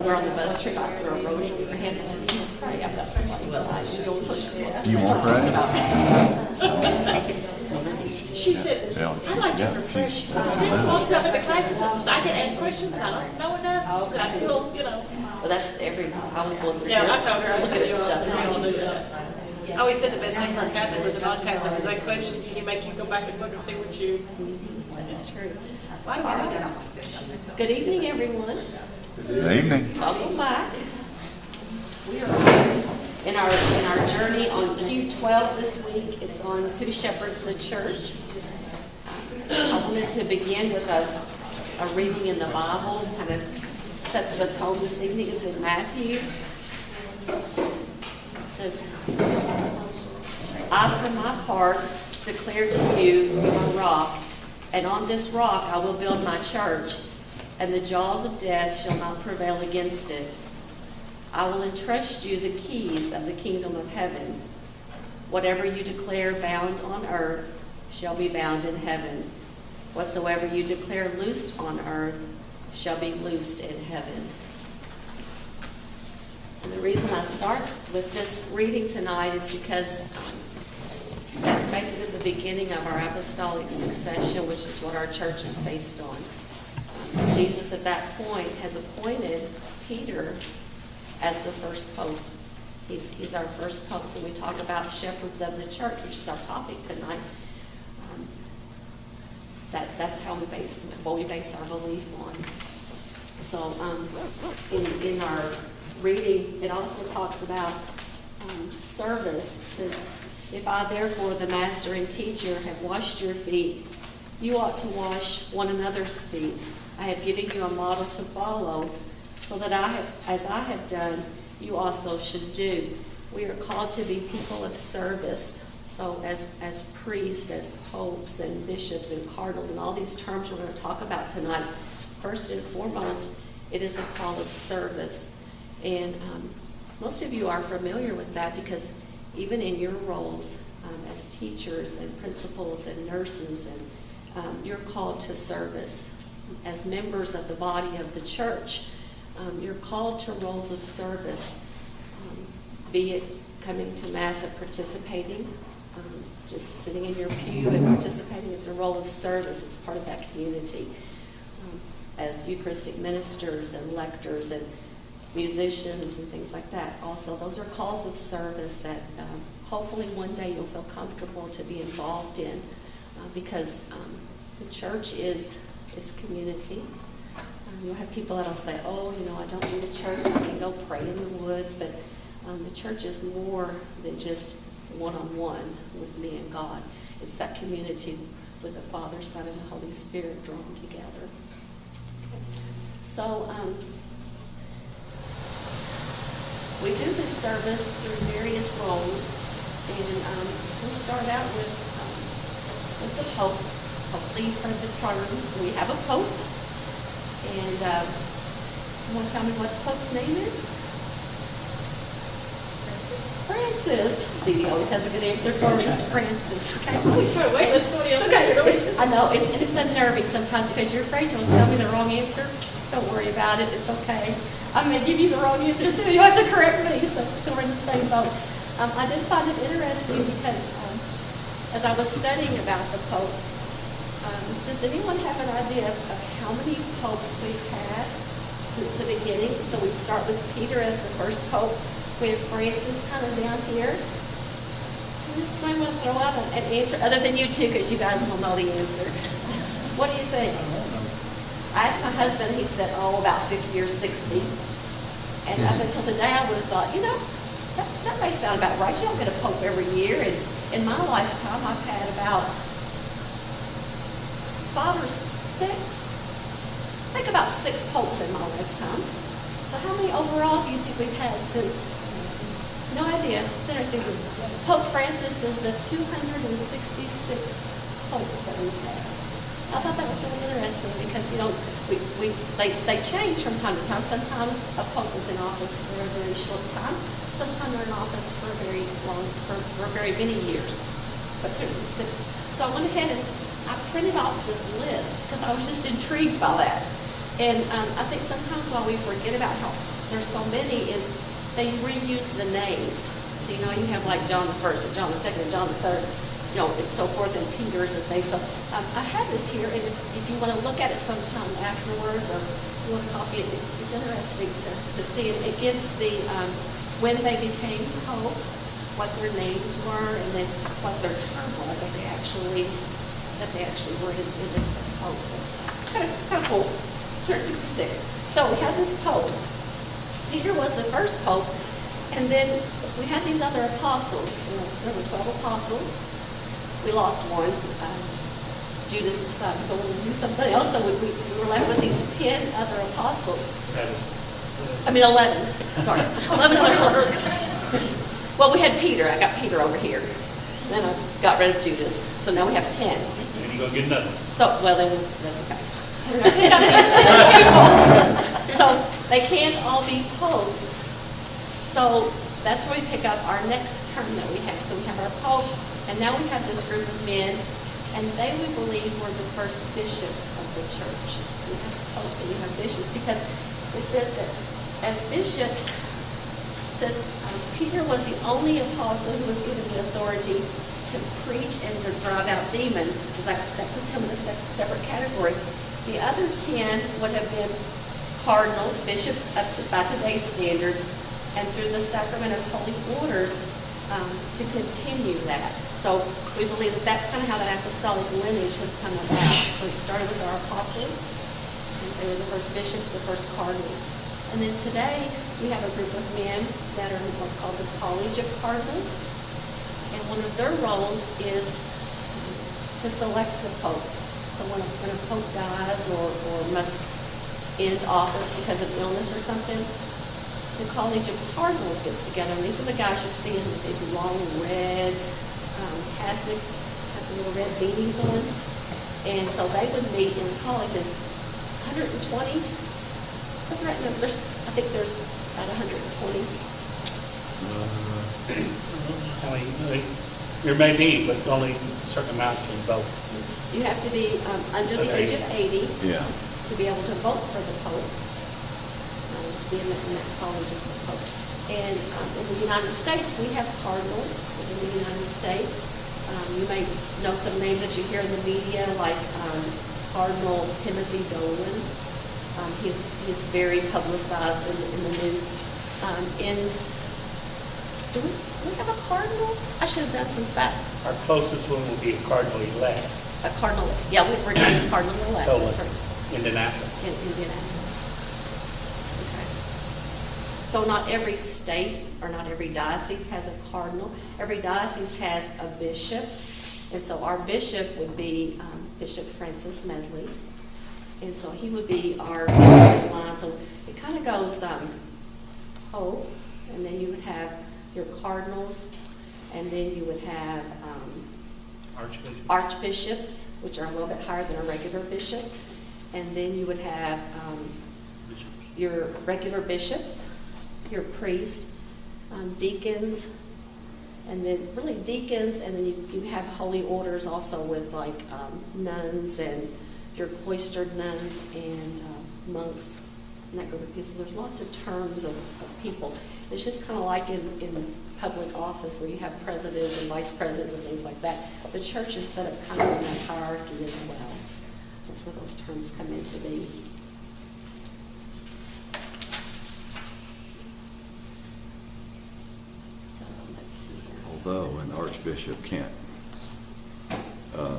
We're on the bus trip after a rosary in her hand. I said, you know, pray. I've got somebody tonight. She goes, You won't pray? She said, I'd like to pray. She said, it's been so long since I've been to classes. I can ask questions and I don't know enough. She said, I feel, you know. Well, that's every, I was going through. Yeah, I told her, I said, you all do that. I always said the best thing for a Catholic was a non-Catholic, because that questions can make you go back and look and see what you. That's true. Why do I know? Good evening, everyone. Good evening. Welcome back. We are in our journey on Q12 this week. It's on Who Shepherds the Church. I wanted to begin with a reading in the Bible, kind of sets the tone this evening. It's in Matthew. It says, I, for my part, declare to you, you are a rock, and on this rock I will build my church, and the jaws of death shall not prevail against it. I will entrust you the keys of the kingdom of heaven. Whatever you declare bound on earth shall be bound in heaven. Whatsoever you declare loosed on earth shall be loosed in heaven. And the reason I start with this reading tonight is because that's basically the beginning of our apostolic succession, which is what our church is based on. Jesus at that point has appointed Peter as the first pope. He's our first pope. So we talk about shepherds of the church, which is our topic tonight. That's how we base our belief on. So in our reading, it also talks about service. It says, if I therefore, the master and teacher, have washed your feet, you ought to wash one another's feet. I have given you a model to follow, so that as I have done, you also should do. We are called to be people of service. So as priests, as popes and bishops and cardinals and all these terms we're going to talk about tonight, first and foremost, it is a call of service. And most of you are familiar with that because even in your roles as teachers and principals and nurses, and you're called to service. As members of the body of the church, you're called to roles of service, be it coming to Mass and participating, just sitting in your pew and participating. It's a role of service. It's part of that community. As Eucharistic ministers and lectors and musicians and things like that. Also, those are calls of service that hopefully one day you'll feel comfortable to be involved in, because the church is its community. You'll have people that'll say, oh, you know, I don't need a church, I can go pray in the woods, but the church is more than just one-on-one with me and God. It's that community with the Father, Son, and the Holy Spirit drawn together. So we do this service through various roles, and we'll start out with the Pope. Hopefully you've heard the term. We have a Pope, and someone tell me what the Pope's name is? Francis. Dee always has a good answer for me. Francis. Okay. I always try to wait. Let's somebody else. Okay. I know, and it's unnerving sometimes because you're afraid you'll tell me the wrong answer. Don't worry about it. It's okay. I may give you the wrong answer too. You have to correct me. So we're in the same boat. I did find it interesting because as I was studying about the popes, does anyone have an idea of how many popes we've had since the beginning? So we start with Peter as the first pope. We have Francis kind of down here. So I want to throw out an answer, other than you two, because you guys will know the answer. What do you think? I asked my husband, he said, oh, about 50 or 60. And up until today, I would have thought, you know, that may sound about right. You don't get a pope every year. And in my lifetime, I've had about 5 or 6, I think about 6 popes in my lifetime. So how many overall do you think we've had since? No idea. It's interesting. Pope Francis is the 266th pope that we've had. I thought that was really interesting because, you know, they change from time to time. Sometimes a pope is in office for a very short time. Sometimes they're in office for a very long, for very many years. But 266. So I went ahead and I printed off this list because I was just intrigued by that. And I think sometimes while we forget about how there's so many is they reuse the names. So, you know, you have like John the First and John the Second and John the Third, you know, and so forth, and Peter's and things. So I have this here, and if you want to look at it sometime afterwards or you want to copy it, it's interesting to see it. It gives the, when they became pope, what their names were, and then what their term was that they actually were in this as pope. So kind of cool. 166. So we had this pope. Peter was the first pope, and then we had these other apostles. There were 12 apostles. We lost one. Judas decided to go and do something else, so we were left with these 10 other apostles. 11. Sorry. 11 other apostles. Well, we had Peter. I got Peter over here. Then I got rid of Judas. So now we have 10. And you're going to get another one. So, well, then that's okay. We're not going to have these 10 people. So they can't all be popes. So that's where we pick up our next term that we have. So we have our pope, and now we have this group of men, and they, we believe, were the first bishops of the church. So we have popes and we have bishops, because it says that as bishops, it says Peter was the only apostle who was given the authority to preach and to drive out demons. So that puts him in a separate category. The other 10 would have been cardinals, bishops by today's standards, and through the sacrament of holy orders to continue that. So we believe that that's kind of how that apostolic lineage has come about. So it started with our apostles, and they were the first bishops, the first cardinals. And then today we have a group of men that are in what's called the College of Cardinals. And one of their roles is to select the Pope. So when a Pope dies or must end office because of illness or something, the College of Cardinals gets together, and these are the guys you see in the big long red cassocks, have the little red beanies on, and so they would meet in the college, and 120, something right now, I think there's about 120. There may be, but only a certain amount can vote. You have to be under the age of 80 Yeah. to be able to vote for the Pope, to be in that College of Popes. And in the United States, we have cardinals within the United States. You may know some names that you hear in the media, like Cardinal Timothy Dolan. He's very publicized in the news. Do we have a cardinal? I should have done some facts. Our closest one will be a cardinal elect. A cardinal, yeah, we're doing a cardinal elect. Dolan, That's right. Indianapolis. In Indianapolis. Okay. So not every state or not every diocese has a cardinal. Every diocese has a bishop. And so our bishop would be Bishop Francis Medley. And so he would be our next in line. So it kind of goes Pope, and then you would have your cardinals, and then you would have archbishops, which are a little bit higher than a regular bishop. And then you would have your regular bishops, your priests, deacons, and then really deacons, and then you have holy orders also with like nuns and your cloistered nuns and monks and that group of people. So there's lots of terms of people. It's just kind of like in public office where you have presidents and vice presidents and things like that. The church is set up kind of in that hierarchy as well. That's where those terms come into being. So let's see here. Although an archbishop can't,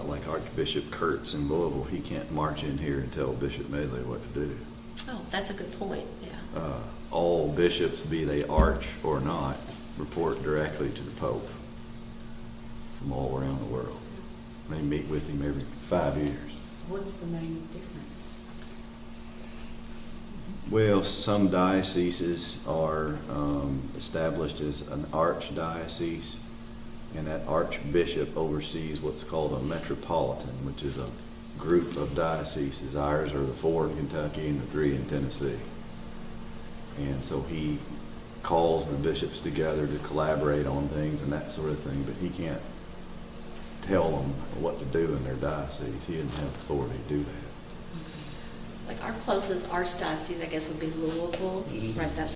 like Archbishop Kurtz in Louisville, he can't march in here and tell Bishop Medley what to do. Oh, that's a good point, yeah. All bishops, be they arch or not, report directly to the Pope from all around the world. They meet with him every 5 years. What's the main difference? Well, some dioceses are established as an archdiocese, and that archbishop oversees what's called a metropolitan, which is a group of dioceses. Ours are the 4 in Kentucky and the 3 in Tennessee. And so he calls the bishops together to collaborate on things and that sort of thing, but he can't tell them what to do in their diocese. He doesn't have authority to do that. like our closest archdiocese, I guess, would be Louisville, Mhm. right? That's